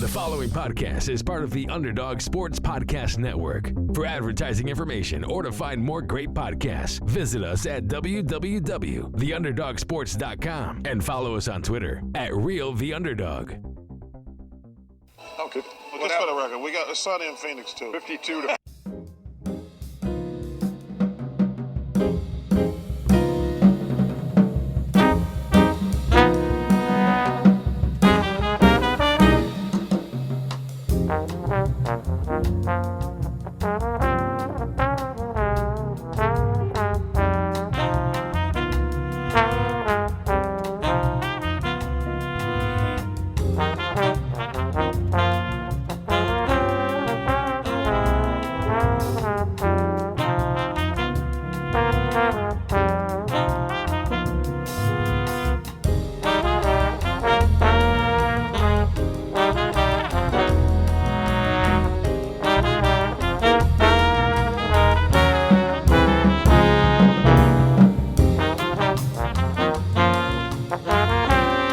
The following podcast is part of the Underdog Sports Podcast Network. For advertising information or to find more great podcasts, visit us at www.theunderdogsports.com and follow us on Twitter at RealTheUnderdog. Okay. Well, just for the record, we got the Sunny in Phoenix too. 52 to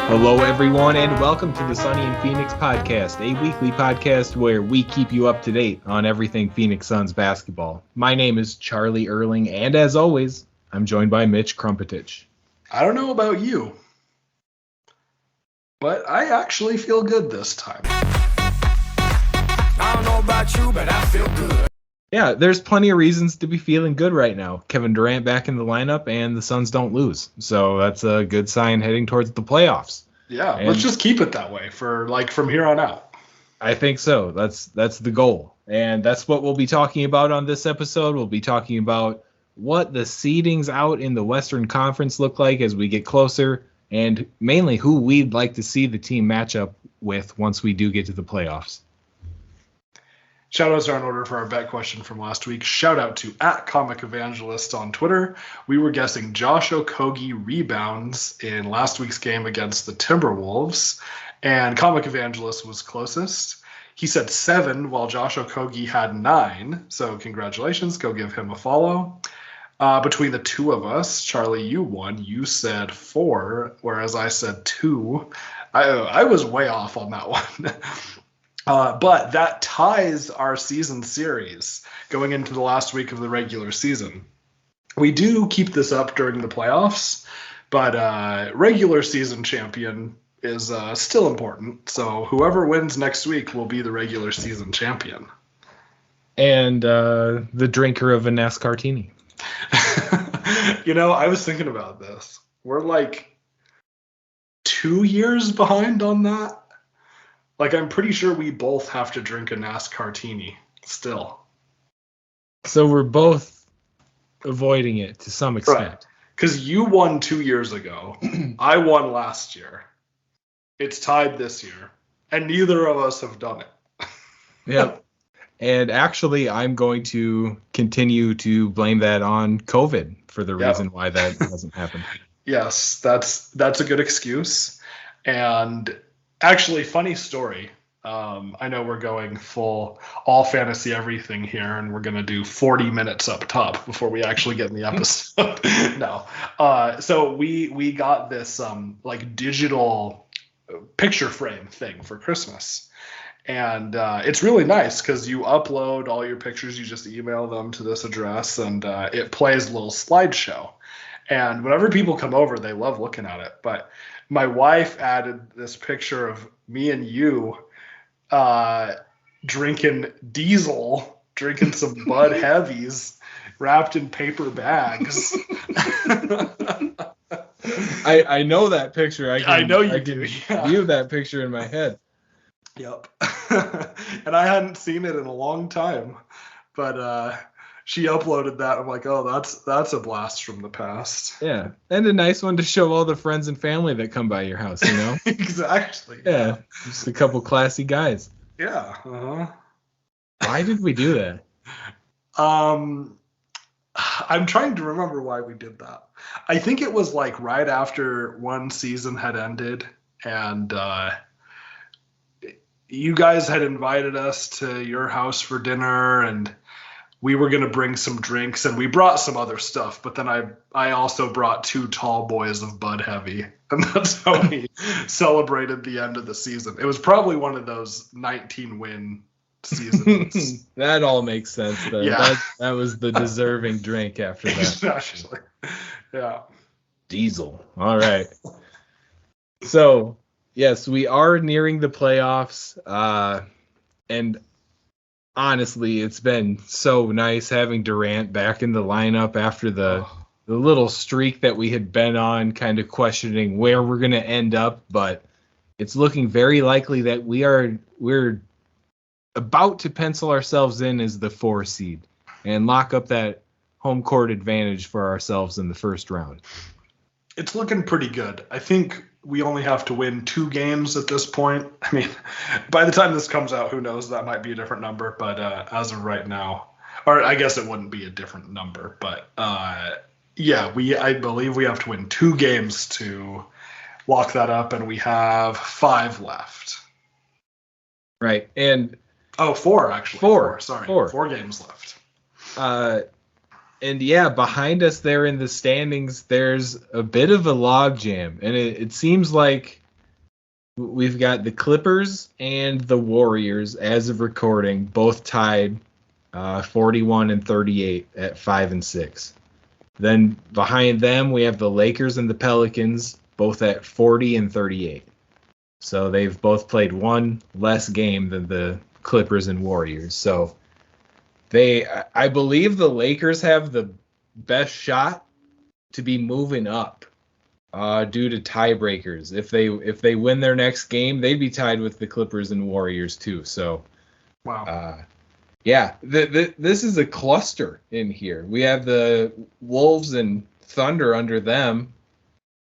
Hello, everyone, and welcome to the Sunny and Phoenix Podcast, a weekly podcast where we keep you up to date on everything Phoenix Suns basketball. My name is Charlie Erling, and as always, I'm joined by Mitch Krmpotich. I don't know about you, but I actually feel good this time. I don't know about you, but I feel good. Yeah, there's plenty of reasons to be feeling good right now. Kevin Durant back in the lineup, and the Suns don't lose. So that's a good sign heading towards the playoffs. Yeah, And let's just keep it that way for from here on out. I think so. That's the goal. And that's what we'll be talking about on this episode. We'll be talking about what the seedings out in the Western Conference look like as we get closer, and mainly who we'd like to see the team match up with once we do get to the playoffs. Shoutouts are in order for our bet question from last week. Shout out to @ComicEvangelist on Twitter. We were guessing Josh Okogie rebounds in last week's game against the Timberwolves, and Comic Evangelist was closest. He said 7, while Josh Okogie had 9. So congratulations, go give him a follow. Between the two of us, Charlie, you won. You said 4, whereas I said 2. I was way off on that one. But that ties our season series going into the last week of the regular season. We do keep this up during the playoffs, but regular season champion is still important. So whoever wins next week will be the regular season champion. And the drinker of a NASCAR-tini. I was thinking about this. We're like 2 years behind on that. I'm pretty sure we both have to drink a NASCAR-tini still. So we're both avoiding it to some extent. Right. Because you won 2 years ago. I won last year. It's tied this year. And neither of us have done it. Yep. And actually, I'm going to continue to blame that on COVID for the reason why that hasn't happened. Yes, that's a good excuse. And actually, funny story. I know we're going full all fantasy everything here, and we're going to do 40 minutes up top before we actually get in the episode. No. So we got this digital picture frame thing for Christmas. And it's really nice because you upload all your pictures. You just email them to this address, and it plays a little slideshow. And whenever people come over, they love looking at it. But my wife added this picture of me and you drinking some Bud Heavies wrapped in paper bags. I know that picture. I know you can do. Yeah. view that picture in my head. Yep. And I hadn't seen it in a long time, but she uploaded that. I'm like, oh, that's a blast from the past. Yeah, and a nice one to show all the friends and family that come by your house, Exactly. Yeah, just a couple classy guys. Yeah. Uh-huh. Why did we do that? I'm trying to remember why we did that. I think it was right after one season had ended, and you guys had invited us to your house for dinner, and we were going to bring some drinks, and we brought some other stuff, but then I also brought 2 tall boys of Bud Heavy, and that's how we celebrated the end of the season. It was probably one of those 19-win seasons. That all makes sense, though. Yeah. That was the deserving drink after that. Exactly. Yeah. Diesel. All right. So, yes, we are nearing the playoffs, and honestly, it's been so nice having Durant back in the lineup after the little streak that we had been on, kind of questioning where we're going to end up. But it's looking very likely that we're about to pencil ourselves in as the 4 seed and lock up that home court advantage for ourselves in the first round. It's looking pretty good. I think we only have to win 2 games at this point. I mean, by the time this comes out, who knows? That might be a different number. But as of right now, or I guess it wouldn't be a different number. But yeah, I believe we have to win 2 games to lock that up, and we have 5 left. Right, and 4 actually. 4. Sorry, 4. 4 games left. And yeah, behind us there in the standings, there's a bit of a logjam. And it seems like we've got the Clippers and the Warriors, as of recording, both tied 41 and 38 at 5 and 6. Then behind them, we have the Lakers and the Pelicans, both at 40 and 38. So they've both played 1 less game than the Clippers and Warriors. So I believe the Lakers have the best shot to be moving up due to tiebreakers. If they win their next game, they'd be tied with the Clippers and Warriors too. So, wow. Yeah, this is a cluster in here. We have the Wolves and Thunder under them,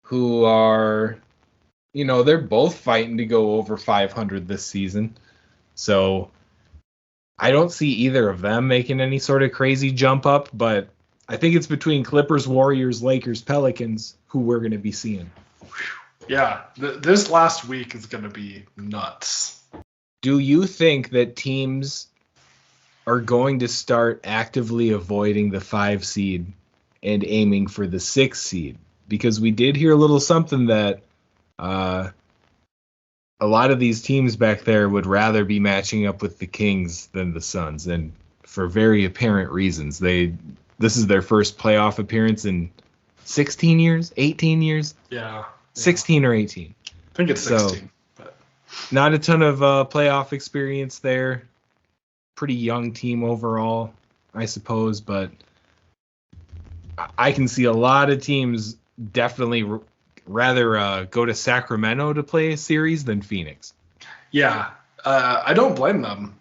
who are, they're both fighting to go over 500 this season. So I don't see either of them making any sort of crazy jump up, but I think it's between Clippers, Warriors, Lakers, Pelicans who we're going to be seeing. Yeah, this last week is going to be nuts. Do you think that teams are going to start actively avoiding the 5 seed and aiming for the 6 seed? Because we did hear a little something that a lot of these teams back there would rather be matching up with the Kings than the Suns, and for very apparent reasons. This is their first playoff appearance in 16 years, 18 years? Yeah. 16 or 18. I think it's 16. But not a ton of playoff experience there. Pretty young team overall, I suppose, but I can see a lot of teams definitely rather go to Sacramento to play a series than Phoenix. Yeah, I don't blame them.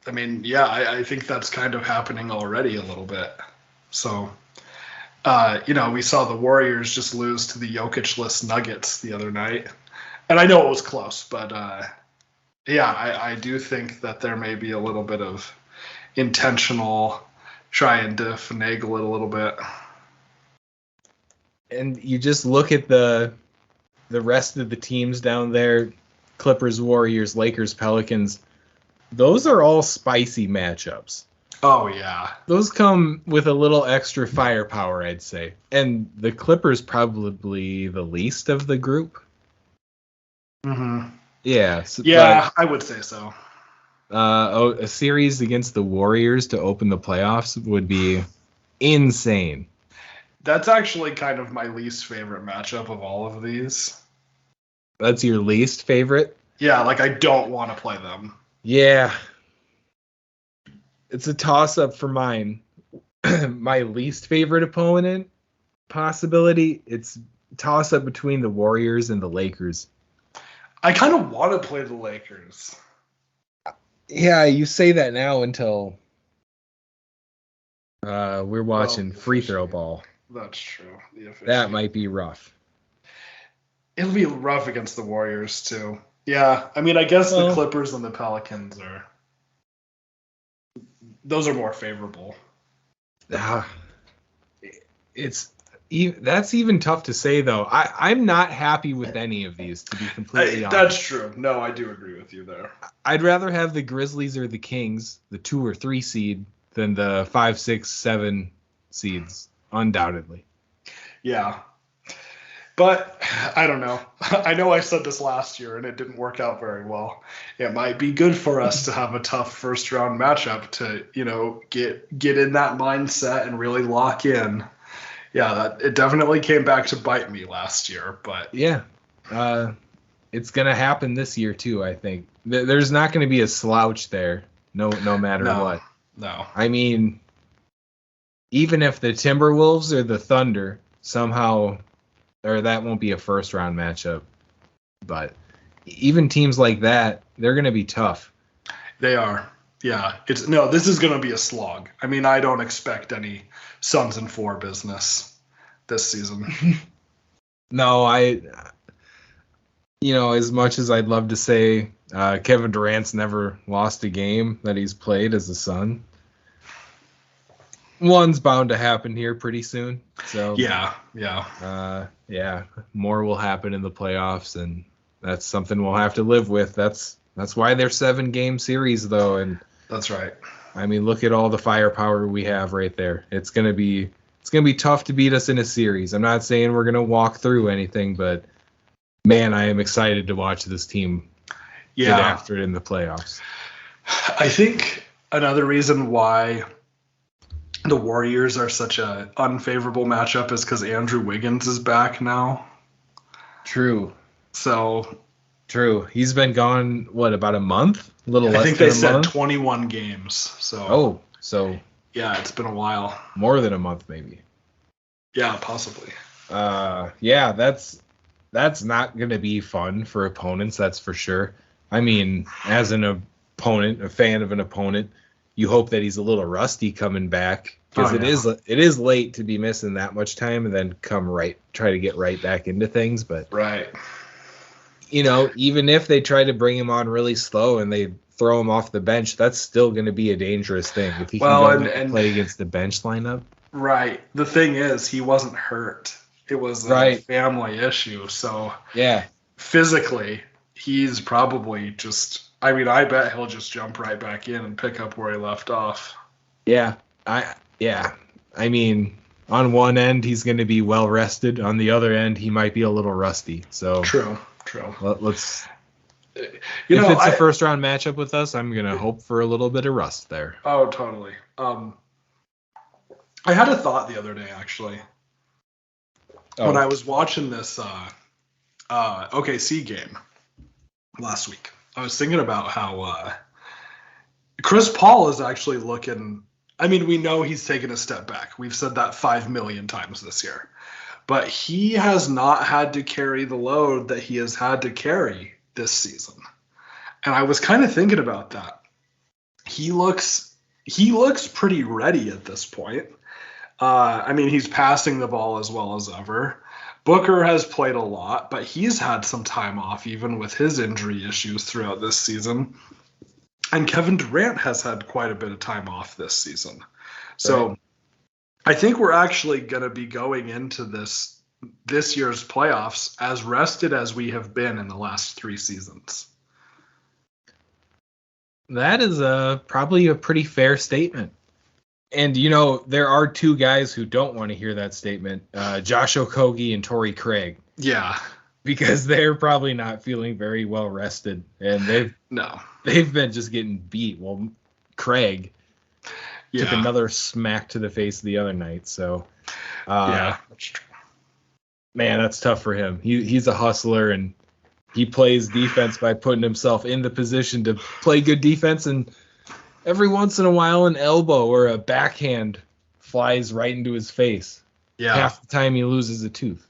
I mean, yeah, I think that's kind of happening already a little bit. So, we saw the Warriors just lose to the Jokic-less Nuggets the other night. And I know it was close, but yeah, I do think that there may be a little bit of intentional trying to finagle it a little bit. And you just look at the rest of the teams down there, Clippers, Warriors, Lakers, Pelicans. Those are all spicy matchups. Oh, yeah. Those come with a little extra firepower, I'd say. And the Clippers probably the least of the group. Mm-hmm. Yeah. Yeah, I would say so. A series against the Warriors to open the playoffs would be insane. That's actually kind of my least favorite matchup of all of these. That's your least favorite? Yeah, like I don't want to play them. Yeah. It's a toss-up for mine. My least favorite opponent possibility, it's a toss-up between the Warriors and the Lakers. I kind of want to play the Lakers. Yeah, you say that now until we're watching free throw ball. That's true. That might be rough. It'll be rough against the Warriors, too. Yeah, I mean, I guess the Clippers and the Pelicans those are more favorable. That's even tough to say, though. I'm not happy with any of these, to be completely honest. That's true. No, I do agree with you there. I'd rather have the Grizzlies or the Kings, the 2 or 3 seed, than the 5, 6, 7 seeds, undoubtedly. Yeah. But I don't know. I know I said this last year and it didn't work out very well. It might be good for us to have a tough first round matchup to, get in that mindset and really lock in. Yeah, it definitely came back to bite me last year, but yeah, it's gonna happen this year too. I think there's not gonna be a slouch there, no matter what. No. I mean, even if the Timberwolves or the Thunder somehow, or that won't be a first round matchup, but even teams like that, they're gonna be tough. They are. Yeah, this is going to be a slog. I mean, I don't expect any Suns and 4 business this season. No, as much as I'd love to say Kevin Durant's never lost a game that he's played as a Sun, one's bound to happen here pretty soon. So yeah, more will happen in the playoffs, and that's something we'll have to live with. That's why they're 7-game series though, and that's right. I mean, look at all the firepower we have right there. It's gonna be tough to beat us in a series. I'm not saying we're gonna walk through anything, but man, I am excited to watch this team get after it in the playoffs. I think another reason why the Warriors are such an unfavorable matchup is because Andrew Wiggins is back now. True. So. True. He's been gone, about a month? A little less than a month? I think they said 21 games. So. So. Yeah, it's been a while. More than a month, maybe. Yeah, possibly. Yeah, that's not going to be fun for opponents, that's for sure. I mean, as an opponent, a fan of an opponent, you hope that he's a little rusty coming back, because it is late to be missing that much time and then try to get right back into things. But right. Even if they try to bring him on really slow and they throw him off the bench, that's still going to be a dangerous thing if he can play against the bench lineup. Right. The thing is, he wasn't hurt. It was a family issue. So yeah, physically, he's probably just. I mean, I bet he'll just jump right back in and pick up where he left off. Yeah. I mean, on one end, he's going to be well rested. On the other end, he might be a little rusty. So true. Let's. If it's a first round matchup with us, I'm gonna hope for a little bit of rust there. Oh, totally. I had a thought the other day actually when I was watching this OKC game last week. I was thinking about how Chris Paul is actually looking. I mean, we know he's taken a step back. We've said that 5 million times this year. But he has not had to carry the load that he has had to carry this season. And I was kind of thinking about that. He looks pretty ready at this point. I mean, he's passing the ball as well as ever. Booker has played a lot, but he's had some time off even with his injury issues throughout this season. And Kevin Durant has had quite a bit of time off this season. So right. I think we're actually going to be going into this year's playoffs as rested as we have been in the last 3 seasons. That is probably a pretty fair statement. And, there are 2 guys who don't want to hear that statement, Josh Okogie and Torrey Craig. Yeah. Because they're probably not feeling very well rested. And they've been just getting beat. Well, Craig took another smack to the face the other night. So, that's true. Man, that's tough for him. He's a hustler, and he plays defense by putting himself in the position to play good defense. And every once in a while, an elbow or a backhand flies right into his face. Yeah. Half the time he loses a tooth.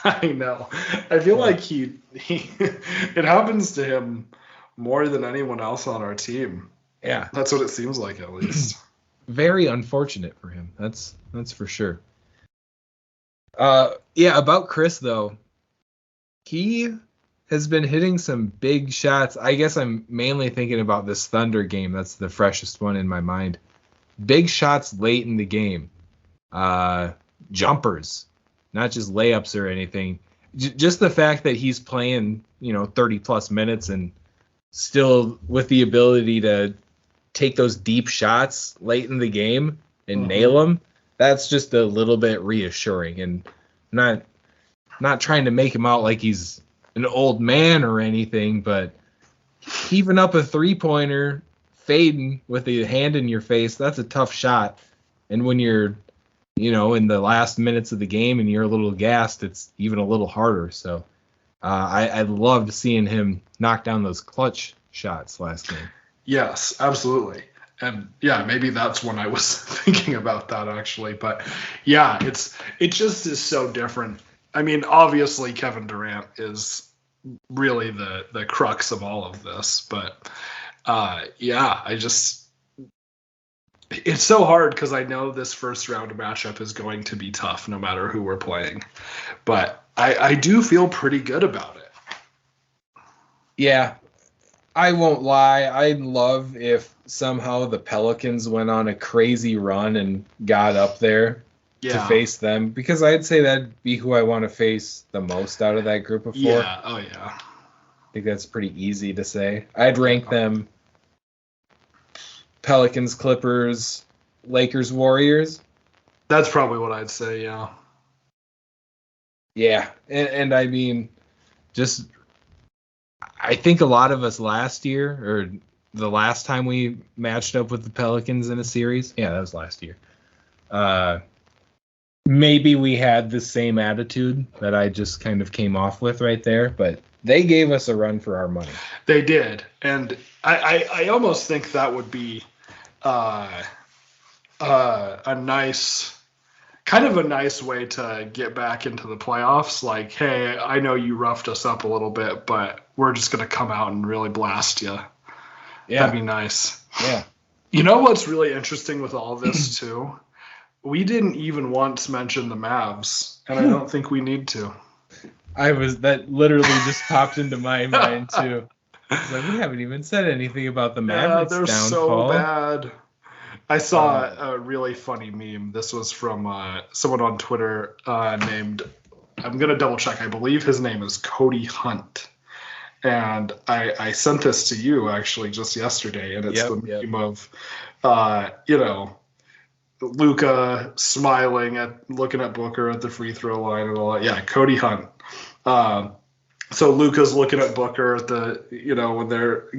I know. I feel like he it happens to him more than anyone else on our team. Yeah. That's what it seems like, at least. Very unfortunate for him. That's for sure. About Chris, though. He has been hitting some big shots. I guess I'm mainly thinking about this Thunder game. That's the freshest one in my mind. Big shots late in the game. Jumpers. Not just layups or anything. Just the fact that he's playing, 30-plus minutes and still with the ability to take those deep shots late in the game and nail them, that's just a little bit reassuring. And not trying to make him out like he's an old man or anything, but heaving up a three-pointer, fading with a hand in your face, that's a tough shot. And when you're, in the last minutes of the game and you're a little gassed, it's even a little harder. So I loved seeing him knock down those clutch shots last game. Yes, absolutely. And yeah, maybe that's when I was thinking about that actually. But yeah, it just is so different. I mean, obviously Kevin Durant is really the crux of all of this. But it's so hard because I know this first round matchup is going to be tough no matter who we're playing. But I do feel pretty good about it. Yeah, I won't lie. I'd love if somehow the Pelicans went on a crazy run and got up there to face them, because I'd say that'd be who I want to face the most out of that group of four. Yeah, oh yeah. I think that's pretty easy to say. I'd rank them Pelicans, Clippers, Lakers, Warriors. That's probably what I'd say, yeah. Yeah, and I mean, just I think a lot of us last year, or the last time we matched up with the Pelicans in a series, yeah, that was last year. Maybe we had the same attitude that I just kind of came off with right there, but they gave us a run for our money. They did, and I almost think that would be a nice way to get back into the playoffs. Like, hey, I know you roughed us up a little bit, but we're just going to come out and really blast you. Yeah. That'd be nice. Yeah. You know what's really interesting with all this, too? We didn't even once mention the Mavs, and I don't think we need to. That literally just popped into my mind, too. I was like, we haven't even said anything about the Mavericks they're downfall. So bad. I saw a really funny meme. This was from someone on Twitter named, I'm going to double check, I believe his name is Cody Hunt. And I sent this to you actually just yesterday, and it's the meme of, Luka smiling looking at Booker at the free throw line and all that. Yeah, Cody Hunt. So Luka's looking at Booker at when they're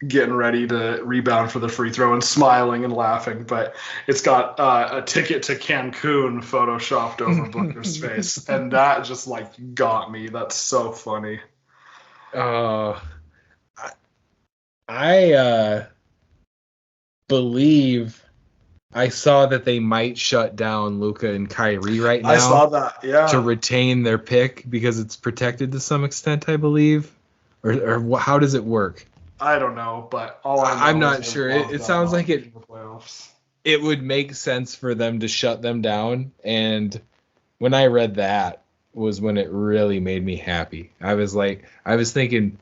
getting ready to rebound for the free throw and smiling and laughing, but it's got a ticket to Cancun photoshopped over Booker's face, and that just got me. That's so funny. I believe I saw that they might shut down Luka and Kyrie right now. I saw that, yeah. To retain their pick because it's protected to some extent, I believe. Or how does it work? I don't know, but I'm not sure. It sounds like it would make sense for them to shut them down. And when I read that was when it really made me happy. I was thinking,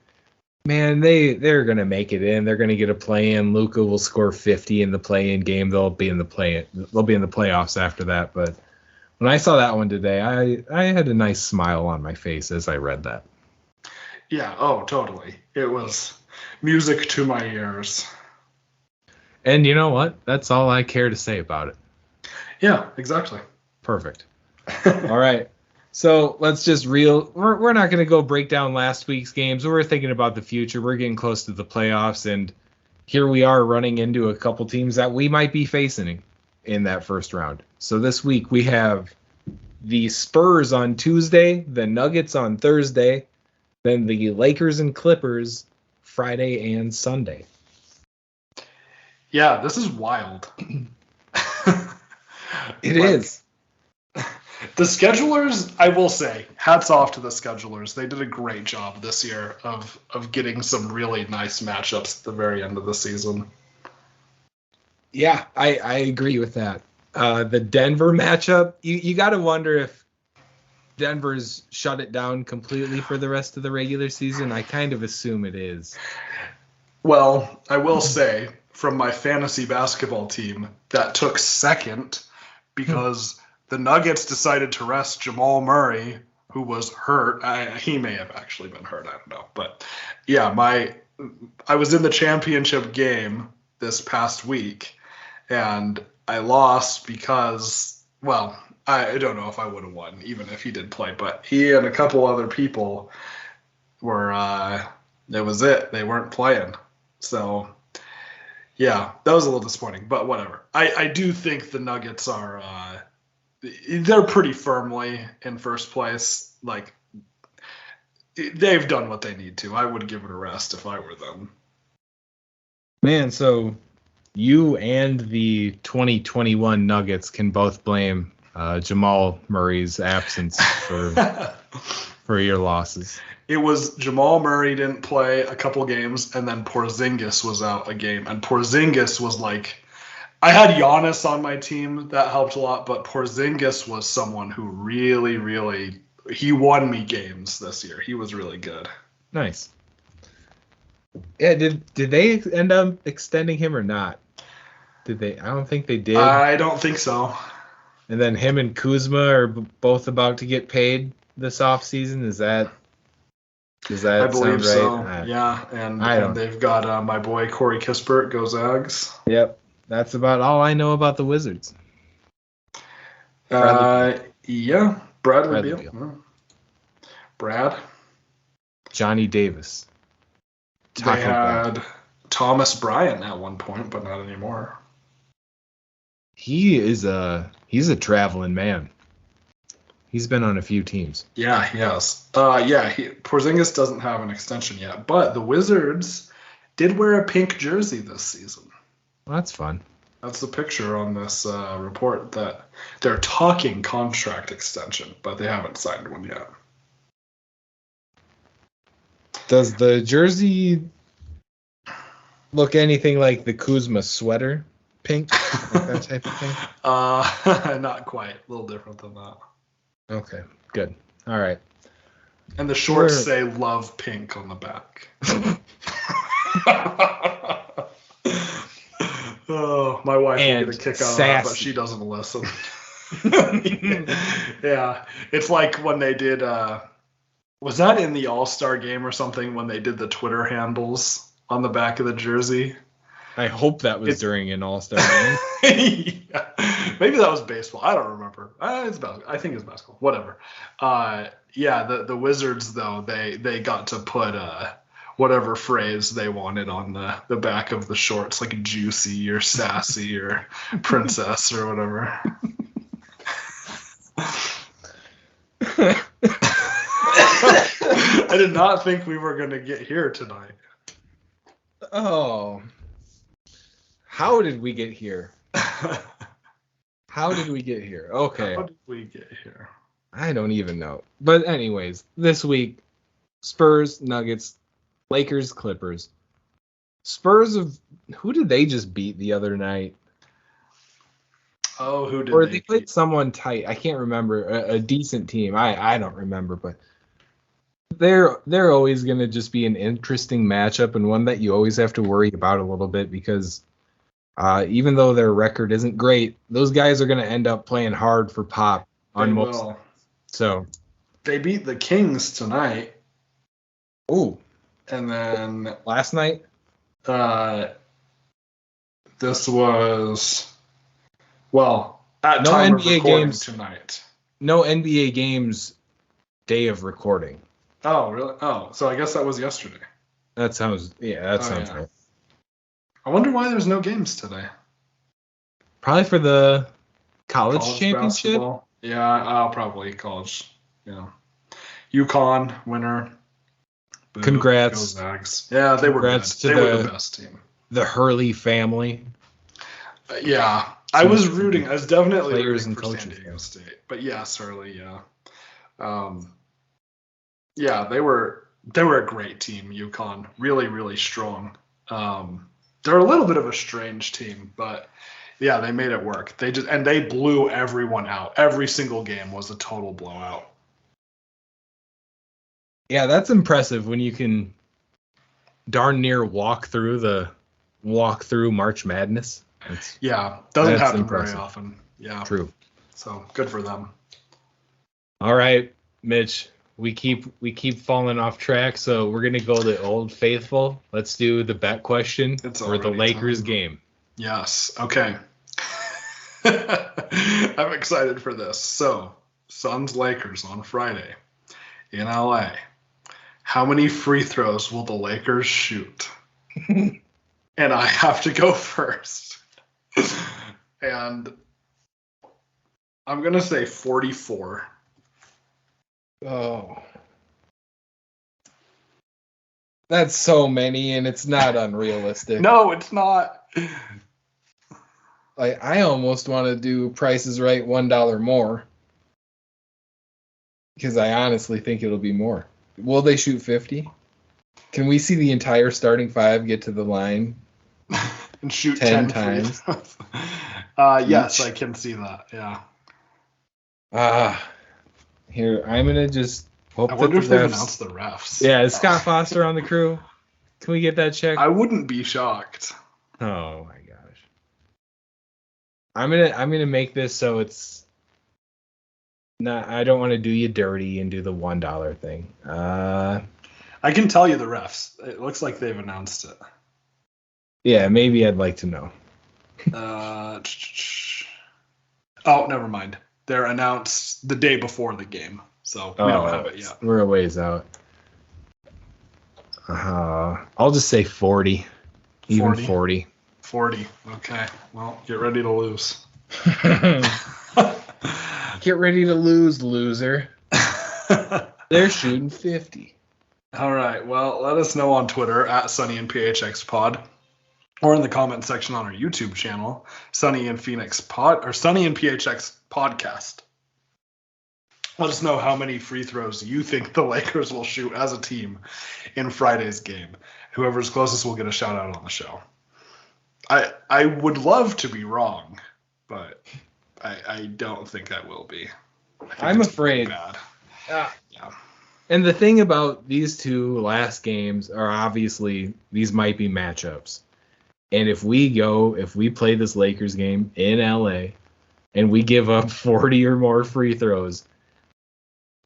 man, they're gonna make it in. They're gonna get a play-in. Luka will score 50 in the play-in game. They'll be in the playoffs after that. But when I saw that one today, I had a nice smile on my face as I read that. Yeah. Oh, totally. It was music to my ears. And you know what? That's all I care to say about it. Yeah, exactly. Perfect. All right. So let's just we're not going to go break down last week's games. We're thinking about the future. We're getting close to the playoffs, and here we are running into a couple teams that we might be facing in that first round. So this week we have the Spurs on Tuesday, the Nuggets on Thursday, then the Lakers and Clippers Friday and Sunday. Yeah, this is wild. It is. The schedulers, I will say, hats off to the schedulers. They did a great job this year of getting some really nice matchups at the very end of the season. Yeah, I agree with that. The Denver matchup, you got to wonder if Denver's shut it down completely for the rest of the regular season. I kind of assume it is. Well, I will say, from my fantasy basketball team, that took second because the Nuggets decided to rest Jamal Murray, who was hurt. He may have actually been hurt. I don't know. But, yeah, I was in the championship game, this past week, and I lost because, well, I don't know if I would have won, even if he did play, but he and a couple other people were, that was it. They weren't playing. So, yeah, that was a little disappointing, but whatever. I do think the Nuggets are, they're pretty firmly in first place. Like, they've done what they need to. I would give it a rest if I were them. Man, so you and the 2021 Nuggets can both blame Jamal Murray's absence for your losses. It was Jamal Murray didn't play a couple games, and then Porzingis was out a game. And Porzingis was like, I had Giannis on my team. That helped a lot. But Porzingis was someone who really, really, he won me games this year. He was really good. Nice. Yeah, did they end up extending him or not? Did they? I don't think they did. I don't think so. And then him and Kuzma are both about to get paid this offseason. Does that I believe sound so. right? Yeah, and they've got my boy Corey Kispert, go Zags. Yep, that's about all I know about the Wizards. Yeah, Bradley Beal. Beal. Brad. Johnny Davis. They had Thomas Bryant at one point, but not anymore. He's a traveling man. He's been on a few teams. Yeah, he has. Porzingis doesn't have an extension yet, but the Wizards did wear a pink jersey this season. Well, that's fun. That's the picture on this report that they're talking contract extension, but they haven't signed one yet. Does the jersey look anything like the Kuzma sweater? Pink? Like that type of thing? Not quite. A little different than that. Okay, good. All right. And the shorts say love pink on the back. Oh, my wife will get a kick out of that, but she doesn't listen. Yeah, it's like when they did, was that in the All-Star game or something, when they did the Twitter handles on the back of the jersey? I hope that was during an All-Star game. Yeah. Maybe that was baseball. I don't remember. It's basketball. I think it's basketball. Whatever. The Wizards, though, they got to put whatever phrase they wanted on the back of the shorts, like juicy or sassy or princess or whatever. I did not think we were going to get here tonight. Oh. How did we get here? How did we get here? Okay. How did we get here? I don't even know. But anyways, this week, Spurs, Nuggets, Lakers, Clippers. Spurs who did they just beat the other night? Oh, who did or they played someone tight. I can't remember. A decent team. I don't remember, but they're always going to just be an interesting matchup and one that you always have to worry about a little bit because even though their record isn't great, those guys are going to end up playing hard for Pop on most. So they beat the Kings tonight. Ooh. And then last night? This was, well, at no time NBA of recording games tonight. No NBA games day of recording. Oh, really? Oh, so I guess that was yesterday. That sounds right. I wonder why there's no games today. Probably for the college championship. Basketball. Yeah, probably college. UConn winner. Boo, Congrats. Go Zags. Yeah, they were good. They were the best team. The Hurley family. Yeah, I was rooting. I was definitely players rooting and for coaches. San Diego State. But yes, Hurley. Yeah. Yeah, they were a great team. UConn, really, really strong. They're a little bit of a strange team, but yeah, they made it work. They blew everyone out. Every single game was a total blowout. Yeah, that's impressive when you can darn near walk through March Madness. Doesn't happen very often. Yeah. True. So good for them. All right, Mitch, we keep falling off track, so we're gonna go the old faithful. Let's do the bet question for the Lakers game. Yes. Okay. I'm excited for this. So, Suns Lakers on Friday in LA. How many free throws will the Lakers shoot? And I have to go first. And I'm going to say 44. Oh. That's so many, and it's not unrealistic. No, it's not. Like, I almost want to do Price is Right $1 more. Because I honestly think it'll be more. Will they shoot 50? Can we see the entire starting five get to the line And shoot 10 times? Yes, I can see that. Yeah. Here, I'm going to just hope I wonder if the they've refs... announced the refs. Yeah, is Scott Foster on the crew? Can we get that checked? I wouldn't be shocked. Oh my gosh. I'm gonna make this so it's not. I don't want to do you dirty and do the $1 thing. I can tell you the refs. It looks like they've announced it. Yeah, maybe I'd like to know. Oh, never mind. They're announced the day before the game, so we don't have it yet. We're a ways out. I'll just say 40. Even 40. 40. Okay. Well, get ready to lose. Get ready to lose, loser. They're shooting 50. All right. Well, let us know on Twitter at Sunny and PHX Pod, or in the comment section on our YouTube channel, Sunny and PHX Podcast. Let us know how many free throws you think the Lakers will shoot as a team in Friday's game. Whoever's closest will get a shout out on the show. I would love to be wrong, but I don't think I will be. I'm afraid. Bad. Yeah. Yeah. And the thing about these two last games are obviously these might be matchups. And if we play this Lakers game in LA and we give up 40 or more free throws,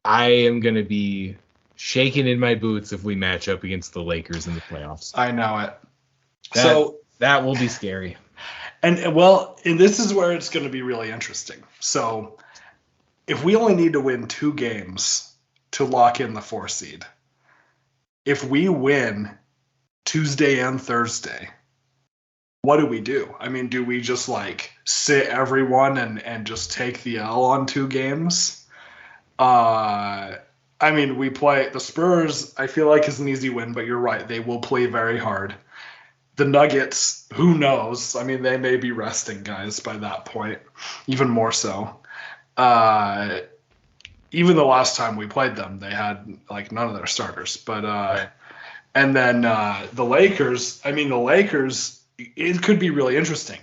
I am going to be shaking in my boots if we match up against the Lakers in the playoffs. I know it. That will be scary. And this is where it's going to be really interesting. So if we only need to win 2 games to lock in the 4 seed, if we win Tuesday and Thursday, what do we do? I mean, do we just sit everyone and just take the L on 2 games? I mean, we play the Spurs, I feel like is an easy win, but you're right. They will play very hard. The Nuggets, who knows? I mean, they may be resting guys by that point, even more so. Even the last time we played them, they had none of their starters. But and then the Lakers, it could be really interesting.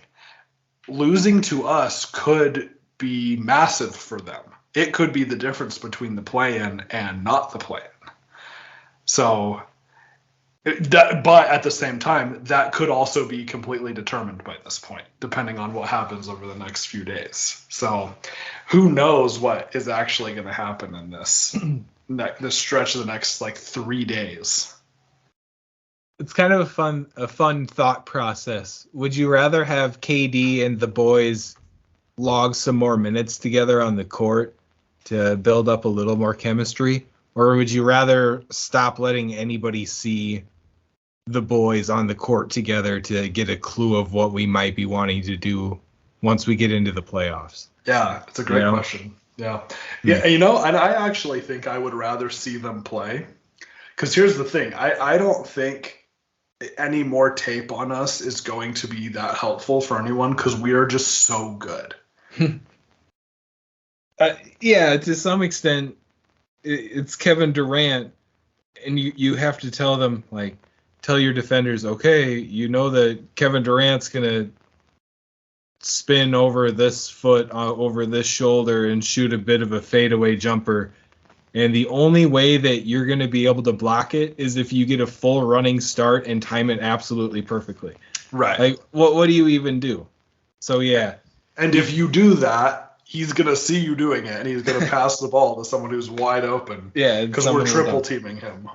Losing to us could be massive for them. It could be the difference between the play-in and not the play-in. So, but at the same time, that could also be completely determined by this point, depending on what happens over the next few days. So, who knows what is actually going to happen in this stretch of the next 3 days. It's kind of a fun thought process. Would you rather have KD and the boys log some more minutes together on the court to build up a little more chemistry, or would you rather stop letting anybody see the boys on the court together to get a clue of what we might be wanting to do once we get into the playoffs? Yeah, it's a great question. Yeah. Yeah, and I actually think I would rather see them play, because here's the thing. I don't think any more tape on us is going to be that helpful for anyone, because we are just so good. Yeah, to some extent, it's Kevin Durant, and you have to tell them, tell your defenders, okay, you know that Kevin Durant's going to spin over this foot, over this shoulder, and shoot a bit of a fadeaway jumper. And the only way that you're going to be able to block it is if you get a full running start and time it absolutely perfectly. Right. What do you even do? So, yeah. And if you do that, he's going to see you doing it, and he's going to pass the ball to someone who's wide open. Yeah, because we're triple teaming him.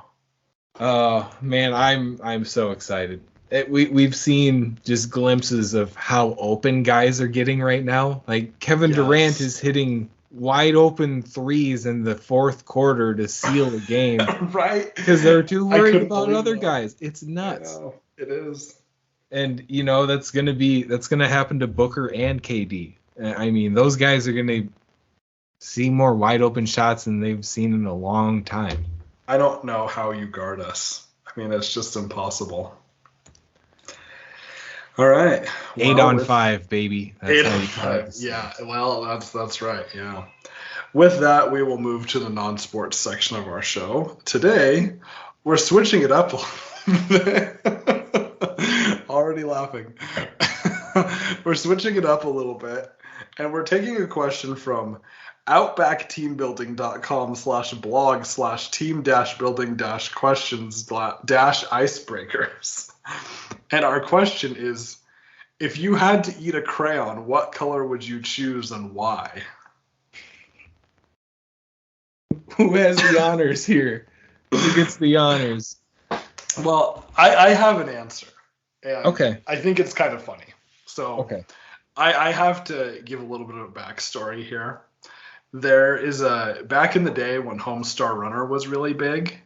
Oh man, I'm so excited. We've seen just glimpses of how open guys are getting right now. Like Kevin Durant is hitting wide open threes in the fourth quarter to seal the game. Right? Because they're too worried about other guys. It's nuts. I know. It is. And that's gonna happen to Booker and KD. I mean, those guys are gonna see more wide open shots than they've seen in a long time. I don't know how you guard us. I mean, it's just impossible. All right. 8 on 5, baby. That's 8 on 5. Yeah. Well, that's right. Yeah. With that, we will move to the non-sports section of our show. Today, we're switching it up a little bit. Already laughing. We're switching it up a little bit, and we're taking a question from outbackteambuilding.com/blog/team-building-questions-icebreakers. And our question is, if you had to eat a crayon, what color would you choose and why? Who has the honors here? Who gets the honors? Well, I have an answer. And Okay. I think it's kind of funny. So Okay. I have to give a little bit of a backstory here. There is back in the day when Homestar Runner was really big,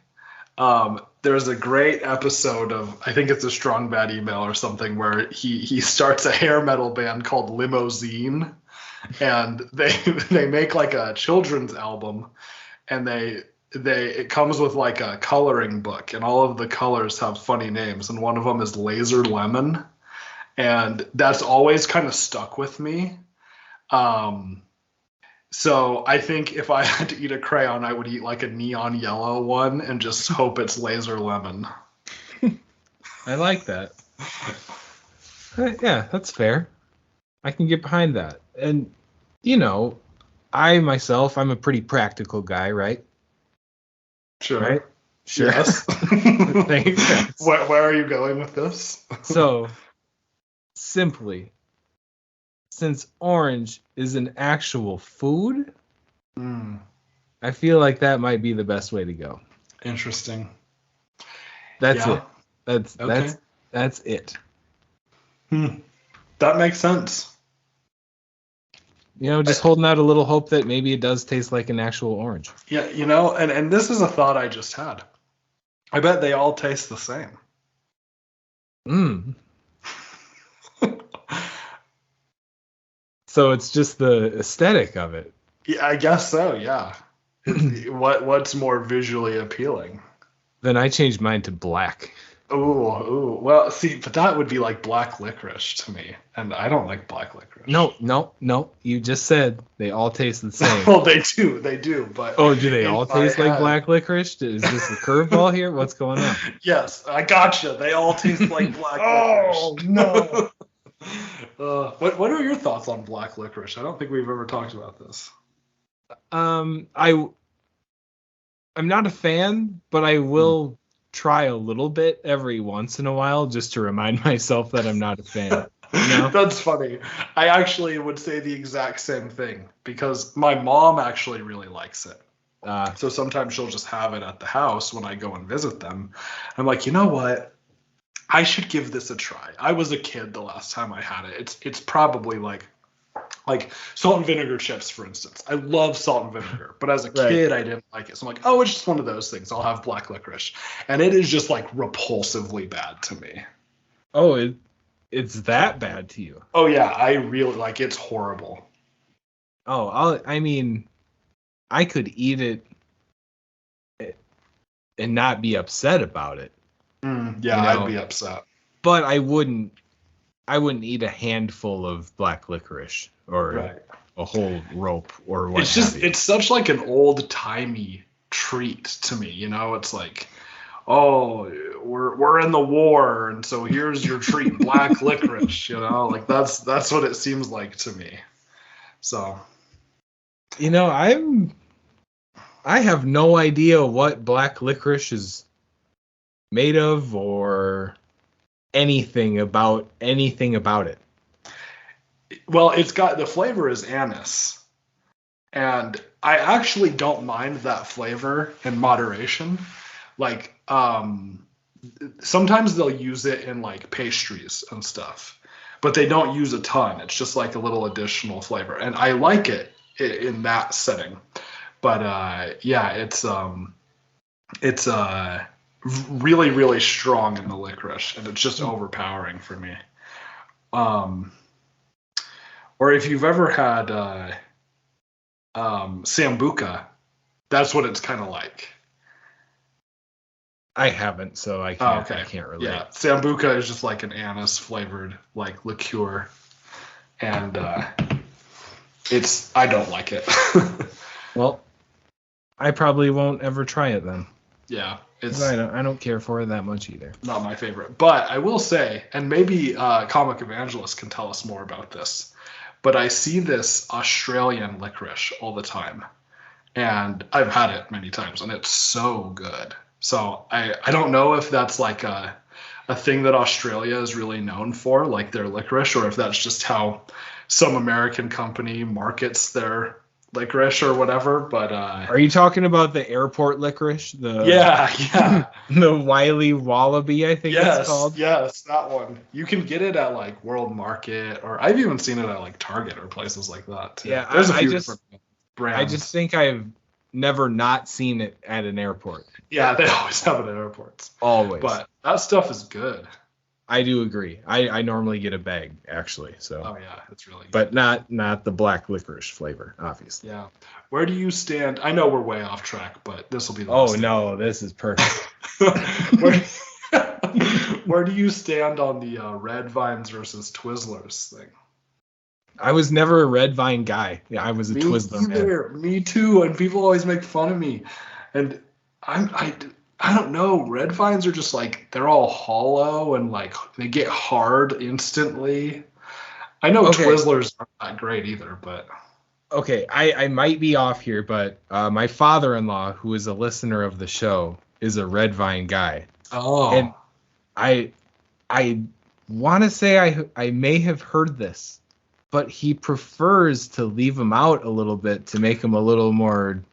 there's a great episode of, I think it's a Strong Bad Email or something, where he starts a hair metal band called Limousine, and they make like a children's album, and it comes with like a coloring book, and all of the colors have funny names, and one of them is Laser Lemon, and that's always kind of stuck with me. So I think if I had to eat a crayon, I would eat like a neon yellow one and just hope it's Laser Lemon. I like that. Yeah, that's fair. I can get behind that. And, I'm a pretty practical guy, right? Sure. Right? Sure. Yes. Thanks. Where are you going with this? So, simply, since orange is an actual food, I feel like that might be the best way to go. Interesting. That's Yeah. it. That's it. That makes sense. Just holding out a little hope that maybe it does taste like an actual orange. Yeah, and this is a thought I just had. I bet they all taste the same. So it's just the aesthetic of it. Yeah, I guess so, yeah. What's more visually appealing? Then I changed mine to black. Ooh. Well, see, but that would be like black licorice to me, and I don't like black licorice. No. You just said they all taste the same. Well, they do, but... Oh, do they all taste like black licorice? Is this a curveball here? What's going on? Yes, I gotcha. They all taste like black licorice. Oh, no. What are your thoughts on black licorice? I don't think we've ever talked about this. I'm not a fan, but I will try a little bit every once in a while just to remind myself that I'm not a fan. That's funny. I actually would say the exact same thing because my mom actually really likes it. So sometimes she'll just have it at the house when I go and visit them. I'm like, you know what? I should give this a try. I was a kid the last time I had it. It's probably like salt and vinegar chips, for instance. I love salt and vinegar, but as a kid, I didn't like it. So I'm like, oh, it's just one of those things. I'll have black licorice. And it is just like repulsively bad to me. Oh, it's that bad to you? Oh, yeah. I really it's horrible. Oh, I could eat it and not be upset about it. I'd be upset. But I wouldn't eat a handful of black licorice or a whole rope or what. It's such like an old timey treat to me. It's like, oh, we're in the war, and so here's your treat, black licorice. That's what it seems like to me. So, I have no idea what black licorice is made of or anything about it. Well, it's got the flavor is anise, And I actually don't mind that flavor in moderation. Like, sometimes they'll use it in like pastries and stuff, but they don't use a ton. It's just like a little additional flavor, and I like it in that setting. But yeah, it's really, really strong in the licorice, and it's just overpowering for me. Or if you've ever had Sambuca, that's what it's kind of like. I haven't, so I can't. I can't relate. Yeah, Sambuca is just like an anise flavored like liqueur, and I don't like it. Well, I probably won't ever try it then. Yeah, I don't care for it that much either. Not my favorite, but I will say, and maybe Comic Evangelist can tell us more about this, but I see this Australian licorice all the time, and I've had it many times, and it's so good. So I don't know if that's like a thing that Australia is really known for, like their licorice, or if that's just how some American company markets their licorice or whatever. But are you talking about the airport licorice? Yeah. The Wiley Wallaby, I think it's called. Yes, that one. You can get it at like World Market, or I've even seen it at like Target or places like that too. Yeah, there's a few different brands. I just think I've never not seen it at an airport. Yeah, they always have it at airports. Always. But that stuff is good. I do agree. I normally get a bag, actually. So. Oh yeah, it's really good. But not the black licorice flavor, obviously. Yeah. Where do you stand? I know we're way off track, but this will be the Oh no, this is perfect. Where do you stand on the Red Vines versus Twizzlers thing? I was never a Red Vine guy. Yeah, I was a Twizzler man. Me too, and people always make fun of me. And I don't know. Red Vines are just like, they're all hollow and like they get hard instantly. I know Twizzlers aren't that great either, but. Okay, I might be off here, but my father-in-law, who is a listener of the show, is a Red Vine guy. Oh. And I want to say I may have heard this, but he prefers to leave them out a little bit to make them a little more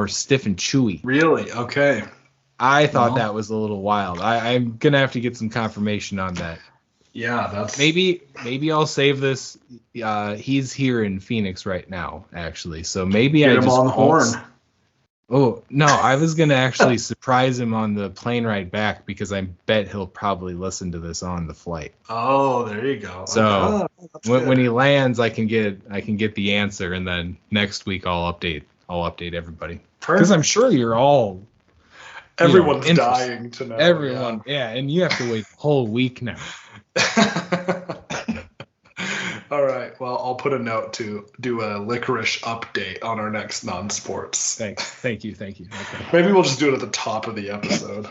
stiff and chewy. Really? Okay. I thought that was a little wild. I'm gonna have to get some confirmation on that. Yeah, that's maybe I'll save this. He's here in Phoenix right now, actually. So maybe get him on the horn. Oh no, I was gonna actually surprise him on the plane ride back because I bet he'll probably listen to this on the flight. Oh, there you go. So when he lands, I can get the answer, and then next week I'll update everybody because I'm sure you're all. Everyone's dying to know. Everyone, yeah, and you have to wait a whole week now. All right. Well, I'll put a note to do a licorice update on our next non-sports. Thank you. Okay. Maybe we'll just do it at the top of the episode.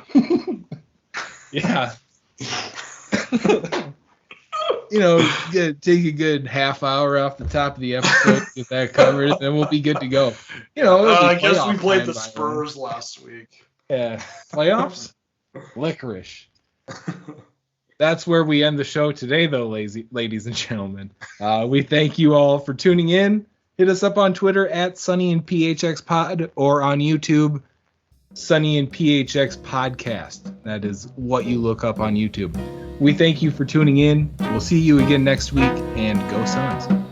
Yeah. Take a good half hour off the top of the episode, get that covered, and then we'll be good to go. I guess we played the Spurs last week. Yeah. Playoffs? Licorice. That's where we end the show today, though, ladies and gentlemen. We thank you all for tuning in. Hit us up on Twitter at Sunny and PHX Pod, or on YouTube, Sunny and PHX Podcast. That is what you look up on YouTube. We thank you for tuning in. We'll see you again next week, and go Suns.